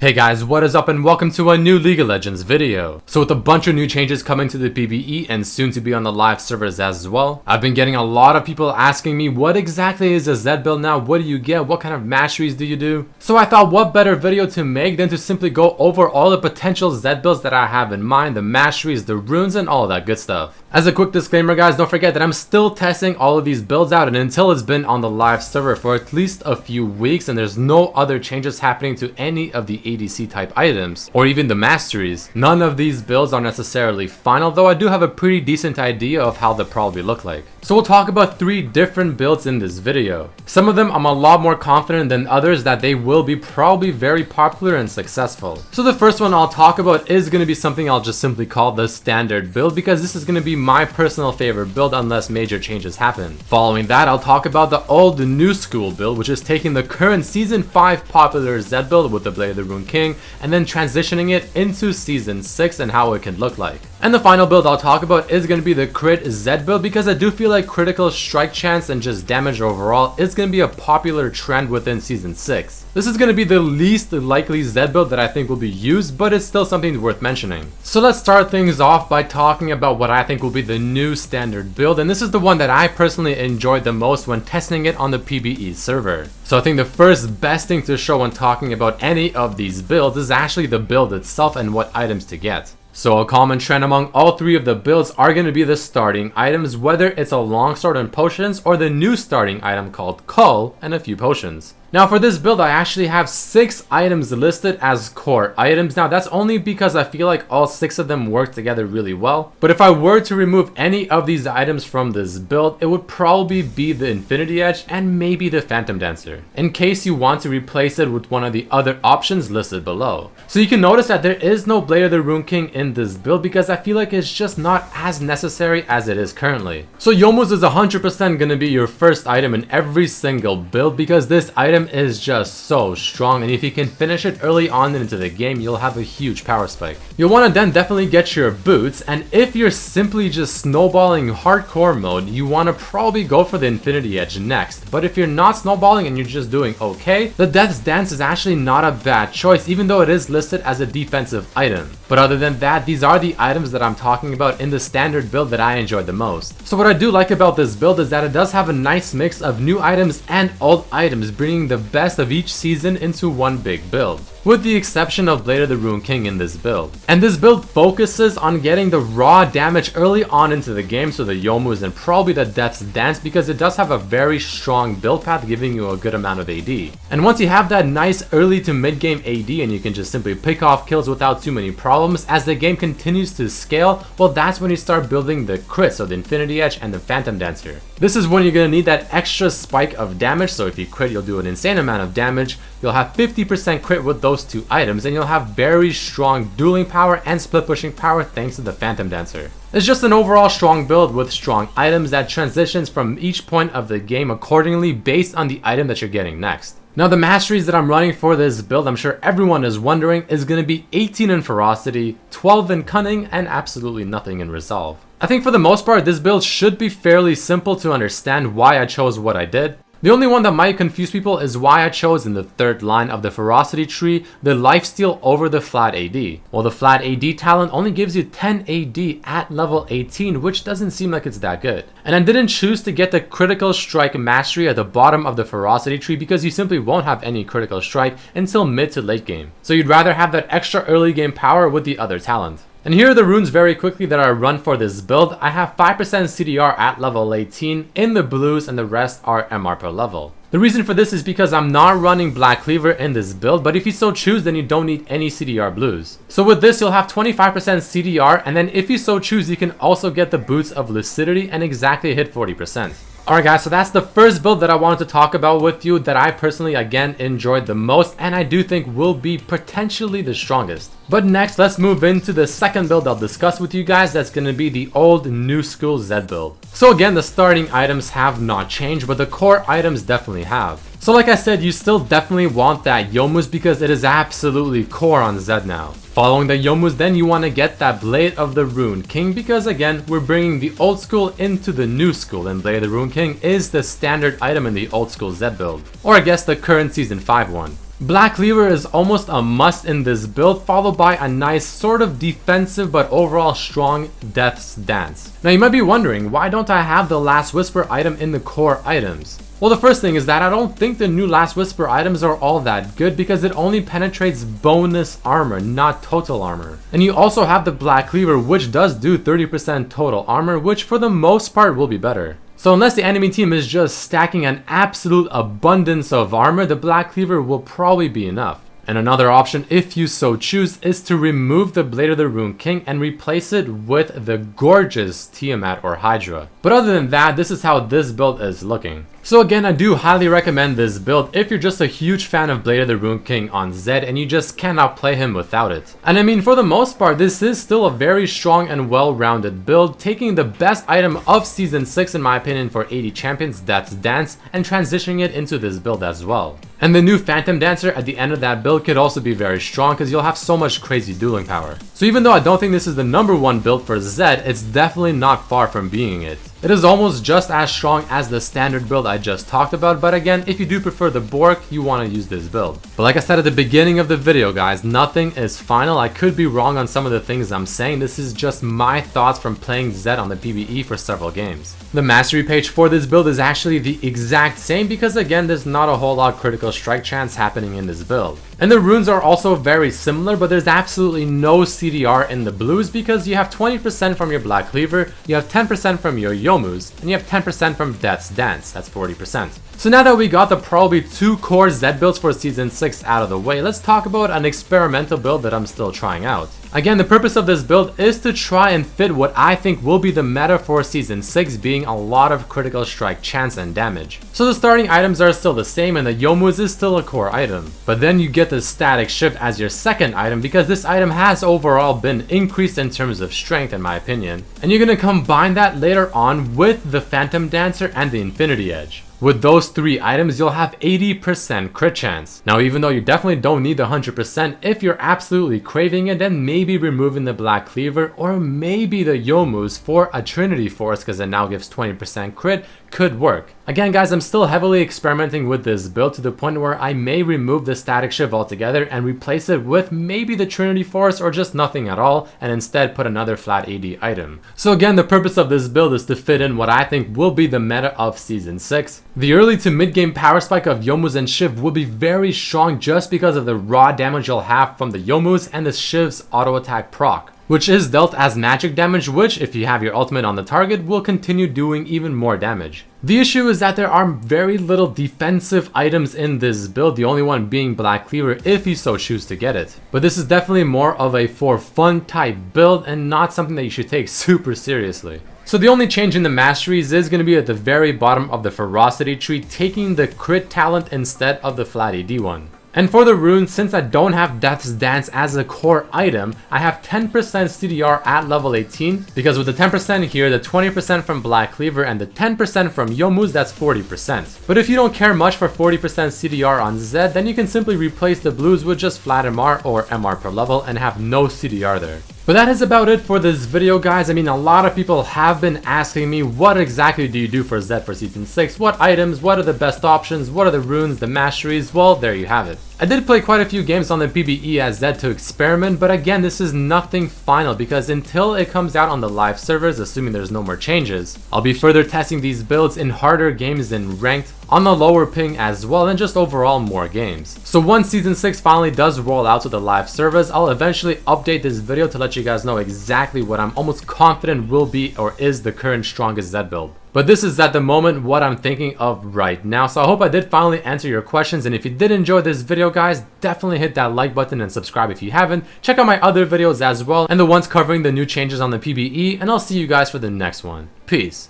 Hey guys, what is up and welcome to a new League of Legends video. So with a bunch of new changes coming to the PvE and soon to be on the live servers as well, I've been getting a lot of people asking me what exactly is a Z build now, what do you get, what kind of masteries do you do? So I thought what better video to make than to simply go over all the potential Z builds that I have in mind, the masteries, the runes and all that good stuff. As a quick disclaimer guys, don't forget that I'm still testing all of these builds out and until it's been on the live server for at least a few weeks and there's no other changes happening to any of the ADC type items or even the masteries, none of these builds are necessarily final, though I do have a pretty decent idea of how they'll probably look like. So we'll talk about 3 different builds in this video. Some of them I'm a lot more confident than others that they will be probably very popular and successful. So the first one I'll talk about is going to be something I'll just simply call the standard build because this is going to be my personal favorite build unless major changes happen. Following that, I'll talk about the old new school build, which is taking the current season 5 popular Z build with the Blade of the Rune King and then transitioning it into season 6 and how it can look like. And the final build I'll talk about is going to be the crit Z build because I do feel like critical strike chance and just damage overall is going to be a popular trend within season 6. This is going to be the least likely Z build that I think will be used, but it's still something worth mentioning. So let's start things off by talking about what I think will be the new standard build, and this is the one that I personally enjoyed the most when testing it on the PvE server. So I think the first best thing to show when talking about any of these builds is actually the build itself and what items to get. So a common trend among all 3 of the builds are going to be the starting items, whether it's a longsword and potions or the new starting item called Cull and a few potions. Now for this build I actually have 6 items listed as core items. Now that's only because I feel like all 6 of them work together really well. But if I were to remove any of these items from this build, it would probably be the Infinity Edge and maybe the Phantom Dancer, in case you want to replace it with one of the other options listed below. So you can notice that there is no Blade of the Rune King in this build because I feel like it's just not as necessary as it is currently. So Youmuu's is 100% going to be your first item in every single build because this item is just so strong, and if you can finish it early on into the game, you'll have a huge power spike. You'll want to then definitely get your boots, and if you're simply just snowballing hardcore mode, you want to probably go for the Infinity Edge next. But if you're not snowballing and you're just doing okay, the Death's Dance is actually not a bad choice, even though it is listed as a defensive item. But other than that, these are the items that I'm talking about in the standard build that I enjoyed the most. So what I do like about this build is that it does have a nice mix of new items and old items, bringing the best of each season into one big build, with the exception of Blade of the Rune King in this build. And this build focuses on getting the raw damage early on into the game, so the Youmuu's and probably the Death's Dance, because it does have a very strong build path giving you a good amount of AD. And once you have that nice early to mid game AD and you can just simply pick off kills without too many problems, as the game continues to scale, well that's when you start building the crits, so the Infinity Edge and the Phantom Dancer. This is when you're going to need that extra spike of damage, so if you crit you'll do an insane amount of damage, you'll have 50% crit with those 2 items, and you'll have very strong dueling power and split pushing power thanks to the Phantom Dancer. It's just an overall strong build with strong items that transitions from each point of the game accordingly based on the item that you're getting next. Now the masteries that I'm running for this build, I'm sure everyone is wondering, is going to be 18 in Ferocity, 12 in Cunning, and absolutely nothing in Resolve. I think for the most part this build should be fairly simple to understand why I chose what I did. The only one that might confuse people is why I chose in the 3rd line of the Ferocity tree the lifesteal over the flat AD. Well, the flat AD talent only gives you 10 AD at level 18, which doesn't seem like it's that good. And I didn't choose to get the critical strike mastery at the bottom of the Ferocity tree because you simply won't have any critical strike until mid to late game. So you'd rather have that extra early game power with the other talent. And here are the runes very quickly that I run for this build. I have 5% CDR at level 18 in the blues and the rest are MR per level. The reason for this is because I'm not running Black Cleaver in this build, but if you so choose then you don't need any CDR blues. So with this you'll have 25% CDR, and then if you so choose you can also get the boots of Lucidity and exactly hit 40%. Alright guys, so that's the first build that I wanted to talk about with you that I personally again enjoyed the most and I do think will be potentially the strongest. But next let's move into the second build I'll discuss with you guys. That's going to be the old new school Z build. So again, the starting items have not changed, but the core items definitely have. So like I said, you still definitely want that Youmuu's because it is absolutely core on Z now. Following the Youmuu's, then you want to get that Blade of the Rune King because again, we're bringing the old school into the new school, and Blade of the Rune King is the standard item in the old school Z build, or I guess the current season 5 one. Black Cleaver is almost a must in this build, followed by a nice sort of defensive but overall strong Death's Dance. Now you might be wondering, why don't I have the Last Whisper item in the core items? Well, the first thing is that I don't think the new Last Whisper items are all that good because it only penetrates bonus armor, not total armor. And you also have the Black Cleaver, which does do 30% total armor, which for the most part will be better. So unless the enemy team is just stacking an absolute abundance of armor, the Black Cleaver will probably be enough. And another option, if you so choose, is to remove the Blade of the Rune King and replace it with the gorgeous Tiamat or Hydra. But other than that, this is how this build is looking. So again, I do highly recommend this build if you're just a huge fan of Blade of the Rune King on Zed and you just cannot play him without it. And I mean, for the most part, this is still a very strong and well-rounded build, taking the best item of Season 6 in my opinion for 80 champions, that's Dance, and transitioning it into this build as well. And the new Phantom Dancer at the end of that build could also be very strong because you'll have so much crazy dueling power. So even though I don't think this is the #1 build for Zed, it's definitely not far from being it. It is almost just as strong as the standard build I just talked about, but again, if you do prefer the Bork, you want to use this build. But like I said at the beginning of the video, guys, nothing is final. I could be wrong on some of the things I'm saying. This is just my thoughts from playing Zed on the PvE for several games. The mastery page for this build is actually the exact same because again, there's not a whole lot of critical strike chance happening in this build. And the runes are also very similar, but there's absolutely no CDR in the blues because you have 20% from your Black Cleaver, you have 10% from your Youmuu's, and you have 10% from Death's Dance, that's 40%. So now that we got the probably 2 core Zed builds for Season 6 out of the way, let's talk about an experimental build that I'm still trying out. Again, the purpose of this build is to try and fit what I think will be the meta for Season 6, being a lot of critical strike chance and damage. So the starting items are still the same and the Youmuu's is still a core item. But then you get the Static Shift as your second item because this item has overall been increased in terms of strength in my opinion. And you're going to combine that later on with the Phantom Dancer and the Infinity Edge. With those 3 items, you'll have 80% crit chance. Now, even though you definitely don't need the 100%, if you're absolutely craving it, then maybe removing the Black Cleaver or maybe the Youmuu's for a Trinity Force because it now gives 20% crit could work. Again, guys, I'm still heavily experimenting with this build to the point where I may remove the Static Shift altogether and replace it with maybe the Trinity Force or just nothing at all and instead put another flat AD item. So again, the purpose of this build is to fit in what I think will be the meta of Season 6. The early to mid game power spike of Youmuu's and Shiv will be very strong just because of the raw damage you'll have from the Youmuu's and the Shiv's auto attack proc, which is dealt as magic damage, which if you have your ultimate on the target will continue doing even more damage. The issue is that there are very little defensive items in this build, the only one being Black Cleaver if you so choose to get it. But this is definitely more of a for fun type build and not something that you should take super seriously. So the only change in the masteries is going to be at the very bottom of the ferocity tree, taking the crit talent instead of the flat AD one. And for the runes, since I don't have Death's Dance as a core item, I have 10% CDR at level 18, because with the 10% here, the 20% from Black Cleaver, and the 10% from Youmuu's, that's 40%. But if you don't care much for 40% CDR on Zed, then you can simply replace the blues with just flat MR or MR per level and have no CDR there. But that is about it for this video, guys. I mean, a lot of people have been asking me, what exactly do you do for Zed for Season 6? What items? What are the best options? What are the runes, the masteries? Well, there you have it. I did play quite a few games on the PvE as Zed to experiment, but again, this is nothing final because until it comes out on the live servers, assuming there's no more changes, I'll be further testing these builds in harder games in ranked, on the lower ping as well, and just overall more games. So once Season 6 finally does roll out to the live servers, I'll eventually update this video to let you guys know exactly what I'm almost confident will be or is the current strongest Zed build. But this is at the moment what I'm thinking of right now. So I hope I did finally answer your questions, and if you did enjoy this video, guys, definitely hit that like button and subscribe if you haven't. Check out my other videos as well, and the ones covering the new changes on the PvE, and I'll see you guys for the next one. Peace.